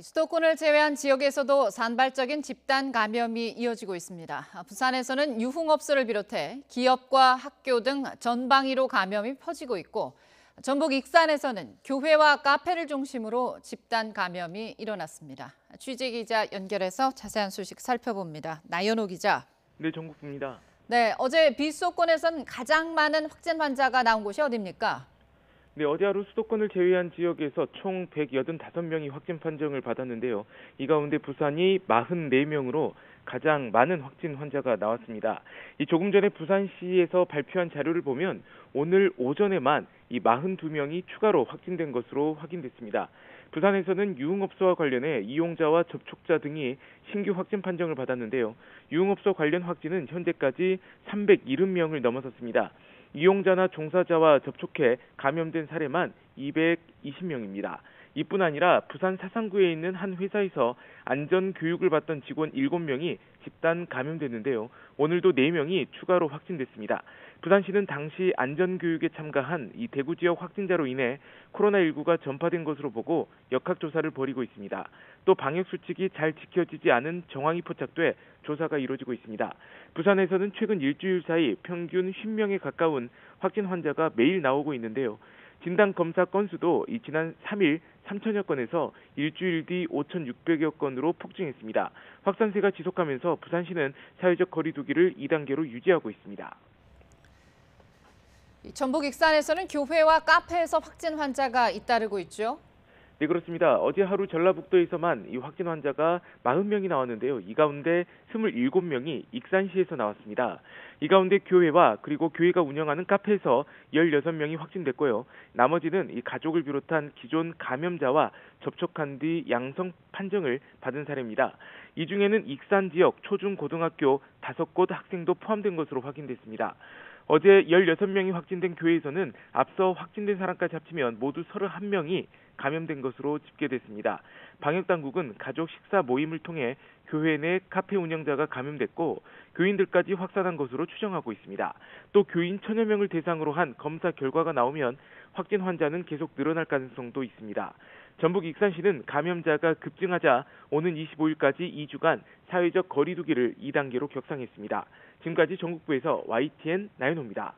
수도권을 제외한 지역에서도 산발적인 집단 감염이 이어지고 있습니다. 부산에서는 유흥업소를 비롯해 기업과 학교 등 전방위로 감염이 퍼지고 있고, 전북 익산에서는 교회와 카페를 중심으로 집단 감염이 일어났습니다. 취재기자 연결해서 자세한 소식 살펴봅니다. 나연호 기자. 네, 전국구입니다. 네, 어제 비수도권에선 가장 많은 확진 환자가 나온 곳이 어디입니까? 네, 어제 하루 수도권을 제외한 지역에서 총 185명이 확진 판정을 받았는데요. 이 가운데 부산이 44명으로 가장 많은 확진 환자가 나왔습니다. 조금 전에 부산시에서 발표한 자료를 보면 오늘 오전에만 이 42명이 추가로 확진된 것으로 확인됐습니다. 부산에서는 유흥업소와 관련해 이용자와 접촉자 등이 신규 확진 판정을 받았는데요. 유흥업소 관련 확진은 현재까지 370명을 넘어섰습니다. 이용자나 종사자와 접촉해 감염된 사례만 220명입니다. 이뿐 아니라 부산 사상구에 있는 한 회사에서 안전교육을 받던 직원 7명이 집단 감염됐는데요. 오늘도 4명이 추가로 확진됐습니다. 부산시는 당시 안전교육에 참가한 이 대구 지역 확진자로 인해 코로나19가 전파된 것으로 보고 역학조사를 벌이고 있습니다. 또 방역수칙이 잘 지켜지지 않은 정황이 포착돼 조사가 이루어지고 있습니다. 부산에서는 최근 일주일 사이 평균 10명에 가까운 확진 환자가 매일 나오고 있는데요. 진단검사 건수도 지난 3일 3천여 건에서 일주일 뒤 5,600여 건으로 폭증했습니다. 확산세가 지속하면서 부산시는 사회적 거리 두기를 2단계로 유지하고 있습니다. 전북 익산에서는 교회와 카페에서 확진 환자가 잇따르고 있죠. 네, 그렇습니다. 어제 하루 전라북도에서만 이 확진 환자가 40명이 나왔는데요. 이 가운데 27명이 익산시에서 나왔습니다. 이 가운데 교회와 그리고 교회가 운영하는 카페에서 16명이 확진됐고요. 나머지는 이 가족을 비롯한 기존 감염자와 접촉한 뒤 양성 판정을 받은 사례입니다. 이 중에는 익산 지역 초중고등학교 5곳 학생도 포함된 것으로 확인됐습니다. 어제 16명이 확진된 교회에서는 앞서 확진된 사람까지 합치면 모두 31명이 감염된 것으로 집계됐습니다. 방역당국은 가족 식사 모임을 통해 교회 내 카페 운영자가 감염됐고 교인들까지 확산한 것으로 추정하고 있습니다. 또 교인 1,000여 명을 대상으로 한 검사 결과가 나오면 확진 환자는 계속 늘어날 가능성도 있습니다. 전북 익산시는 감염자가 급증하자 오는 25일까지 2주간 사회적 거리 두기를 2단계로 격상했습니다. 지금까지 전국부에서 YTN 나연호입니다.